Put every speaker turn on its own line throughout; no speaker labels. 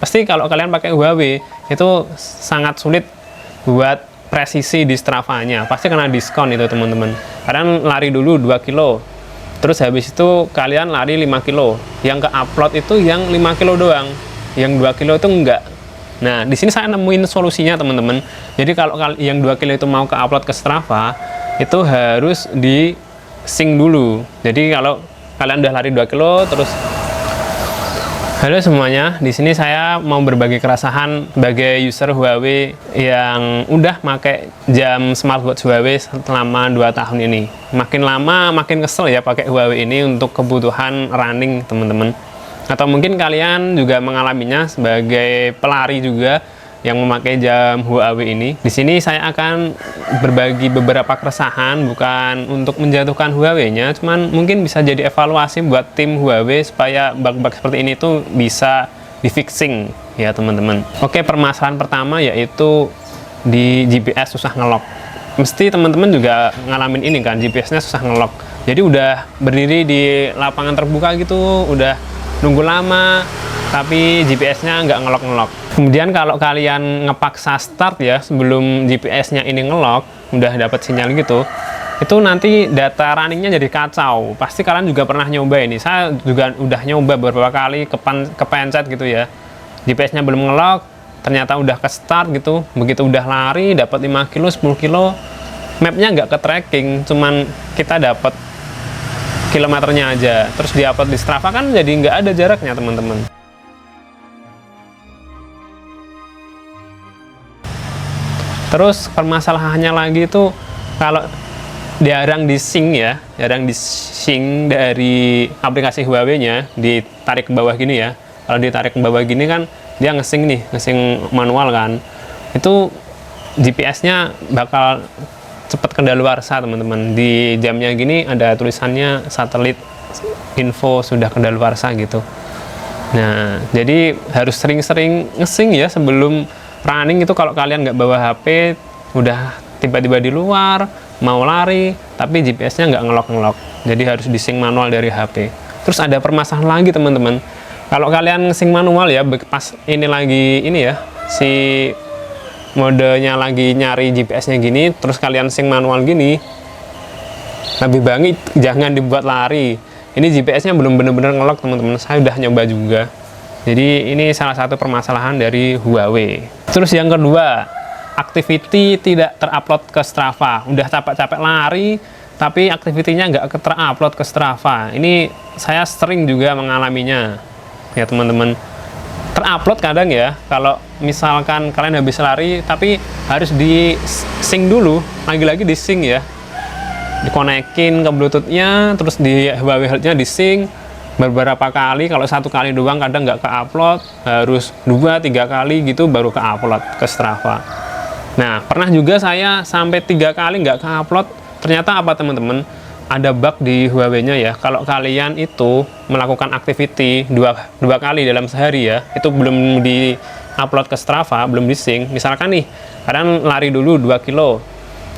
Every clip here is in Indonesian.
Pasti kalau kalian pakai Huawei itu sangat sulit buat presisi di Strava-nya, pasti kena diskon itu teman-teman. Kalian lari dulu 2 kilo, terus habis itu kalian lari 5 kilo, yang ke upload itu yang 5 kilo doang, yang 2 kilo itu enggak. Nah, di sini saya nemuin solusinya teman-teman. Jadi kalau yang 2 kilo itu mau ke upload ke Strava, itu harus di sync dulu. Jadi kalau kalian udah lari 2 kilo terus. Halo semuanya, di sini saya mau berbagi keresahan sebagai user Huawei yang udah pakai jam smartwatch Huawei selama 2 tahun ini. Makin lama makin kesel ya pakai Huawei ini untuk kebutuhan running teman-teman. Atau mungkin kalian juga mengalaminya sebagai pelari juga yang memakai jam Huawei ini. Di sini saya akan berbagi beberapa keresahan, bukan untuk menjatuhkan Huawei-nya, cuman mungkin bisa jadi evaluasi buat tim Huawei supaya bug-bug seperti ini tuh bisa di-fixing ya teman-teman. Oke, permasalahan pertama yaitu di GPS susah ngelock. Mesti teman-teman juga ngalamin ini kan, GPS-nya susah ngelock. Jadi udah berdiri di lapangan terbuka gitu, udah nunggu lama, tapi GPS-nya nggak ngelok-ngelok. Kemudian kalau kalian ngepaksa start ya, sebelum GPS-nya ini ngelok, udah dapat sinyal gitu, itu nanti data runningnya jadi kacau. Pasti kalian juga pernah nyoba ini. Saya juga udah nyoba beberapa kali kepencet gitu ya. GPS-nya belum ngelok, ternyata udah ke start gitu. Begitu udah lari, dapat 5 kilo, 10 kilo, mapnya nggak ke tracking, cuman kita dapat kilometernya aja. Terus di-upload di Strava kan jadi nggak ada jaraknya teman-teman. Terus permasalahannya lagi itu kalau jarang di-sync ya, jarang di-sync dari aplikasi Huawei-nya, ditarik ke bawah gini ya. Kalau ditarik ke bawah gini kan dia nge-sync nih, nge-sync manual kan. Itu GPS-nya bakal cepat kedaluarsa teman-teman. Di jamnya gini ada tulisannya satelit info sudah kedaluarsa gitu. Nah, jadi harus sering-sering nge-sync ya sebelum running itu. Kalau kalian nggak bawa HP, udah tiba-tiba di luar, mau lari, tapi GPS-nya nggak ngelok-ngelok. Jadi harus di-sync manual dari HP. Terus ada permasalahan lagi teman-teman. Kalau kalian sync manual ya, pas ini lagi ini ya, si modenya lagi nyari GPS-nya gini, terus kalian sync manual gini, lebih baik jangan dibuat lari. Ini GPS-nya belum bener-bener ngelok teman-teman. Saya udah nyoba juga. Jadi ini salah satu permasalahan dari Huawei. Terus yang kedua, activity tidak terupload ke Strava. Udah capek-capek lari, tapi activity-nya nggak terupload ke Strava. Ini saya sering juga mengalaminya, ya teman-teman. Terupload kadang ya, kalau misalkan kalian habis lari, tapi harus di-sync dulu, lagi-lagi di-sync ya. Dikonekin ke Bluetooth-nya, terus di Huawei Health-nya di-sync. Beberapa kali, kalau 1 kali doang kadang nggak ke-upload, harus 2-3 kali gitu baru ke-upload ke Strava. Nah, pernah juga saya sampai 3 kali nggak ke-upload. Ternyata apa teman-teman? Ada bug di Huawei-nya ya. Kalau kalian itu melakukan activity dua kali dalam sehari ya, itu belum di-upload ke Strava, belum di-sync. Misalkan nih, kalian lari dulu 2 kilo,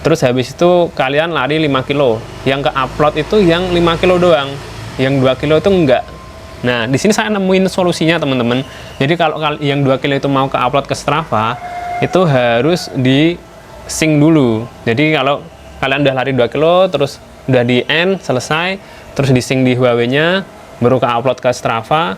terus habis itu kalian lari 5 kilo. Yang ke-upload itu yang 5 kilo doang, yang 2 kilo itu enggak. Nah, di sini saya nemuin solusinya teman-teman. Jadi kalau yang 2 kilo itu mau ke-upload ke Strava, itu harus di sync dulu. Jadi kalau kalian udah lari 2 kilo, terus udah di end, selesai, terus di sync di Huawei-nya, baru ke-upload ke Strava,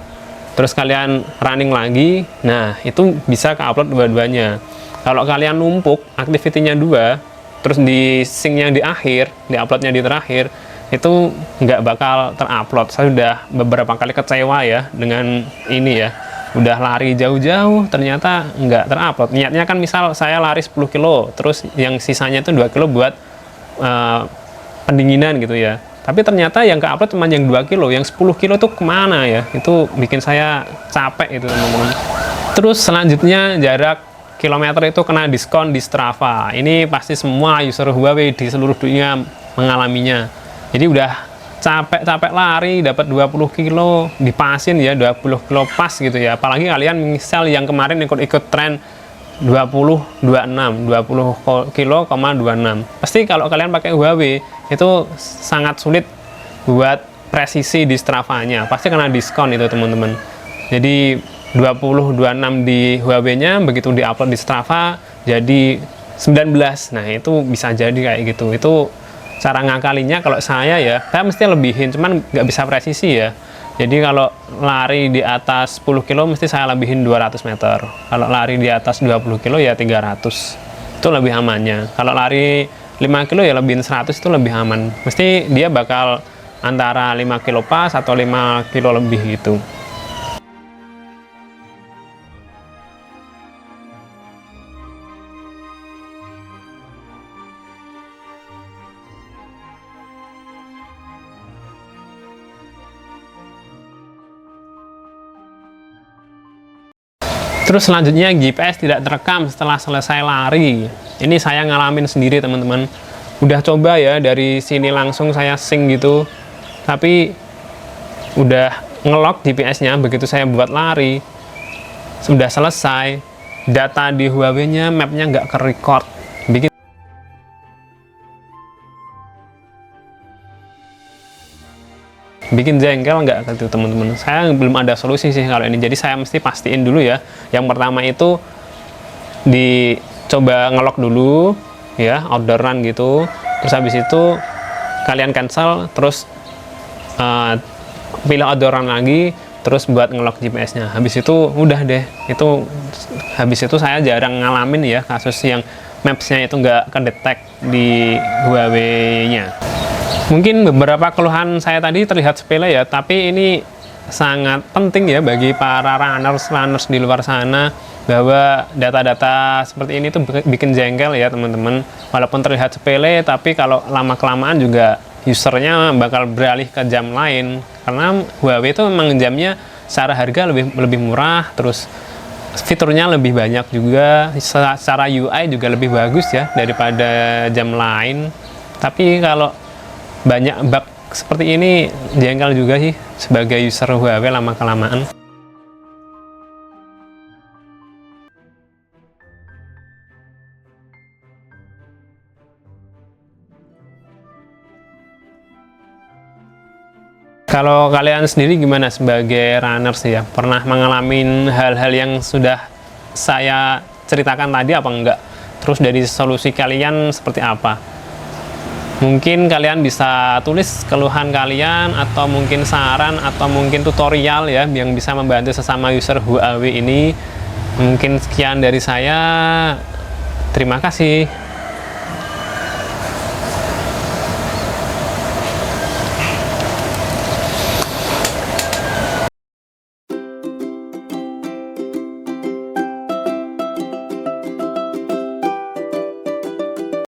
terus kalian running lagi, nah itu bisa ke-upload dua-duanya. Kalau kalian numpuk activity-nya 2, terus di sync-nya di akhir, di upload-nya di terakhir, itu nggak bakal terupload. Saya udah beberapa kali kecewa ya dengan ini ya, udah lari jauh-jauh ternyata nggak terupload. Niatnya kan misal saya lari 10 kilo, terus yang sisanya itu 2 kilo buat pendinginan gitu ya, tapi ternyata yang ke-upload cuma yang 2 kilo, yang 10 kilo tuh kemana ya. Itu bikin saya capek itu teman-teman. Terus selanjutnya jarak kilometer itu kena diskon di Strava. Ini pasti semua user Huawei di seluruh dunia mengalaminya. Jadi udah capek-capek lari dapat 20 kilo dipasin ya, 20 kilo pas gitu ya. Apalagi kalian misal yang kemarin ikut tren 20 kilo, 26. Pasti kalau kalian pakai Huawei itu sangat sulit buat presisi di Strava-nya. Pasti kena diskon itu teman-teman. Jadi 20-26 di Huawei-nya, begitu diupload di Strava jadi 19. Nah itu bisa jadi kayak gitu. Itu cara ngakalinya. Kalau saya ya, saya mesti lebihin, cuman nggak bisa presisi ya. Jadi kalau lari di atas 10 kilo mesti saya lebihin 200 meter. Kalau lari di atas 20 kilo ya 300. Itu lebih amannya. Kalau lari 5 kilo ya lebihin 100, itu lebih aman. Mesti dia bakal antara 5 kilo pas atau 5 kilo lebih gitu. Terus selanjutnya GPS tidak terekam setelah selesai lari. Ini saya ngalamin sendiri teman-teman. Udah coba ya dari sini langsung saya sync gitu. Tapi udah ngelok GPS-nya begitu saya buat lari. Sudah selesai. Data di Huawei-nya, map-nya nggak ke-record. Bikin jengkel nggak gitu teman-teman. Saya belum ada solusi sih kalau ini, jadi saya mesti pastiin dulu ya. Yang pertama itu dicoba ngelok dulu ya, orderan gitu. Terus habis itu kalian cancel, terus pilih orderan lagi, terus buat ngelok GPS-nya. Habis itu udah deh, itu habis itu saya jarang ngalamin ya kasus yang maps-nya itu nggak kedetek di Huawei-nya. Mungkin beberapa keluhan saya tadi terlihat sepele ya, tapi ini sangat penting ya bagi para runners di luar sana, bahwa data-data seperti ini tuh bikin jengkel ya teman-teman. Walaupun terlihat sepele, tapi kalau lama-kelamaan juga usernya bakal beralih ke jam lain. Karena Huawei itu memang jamnya secara harga lebih murah, terus fiturnya lebih banyak juga, secara UI juga lebih bagus ya daripada jam lain. Tapi kalau banyak bug seperti ini jengkel juga sih sebagai user Huawei lama-kelamaan. Kalau kalian sendiri gimana sebagai runners ya? Pernah mengalami hal-hal yang sudah saya ceritakan tadi apa enggak? Terus dari solusi kalian seperti apa? Mungkin kalian bisa tulis keluhan kalian, atau mungkin saran, atau mungkin tutorial ya yang bisa membantu sesama user Huawei ini. Mungkin sekian dari saya. Terima kasih.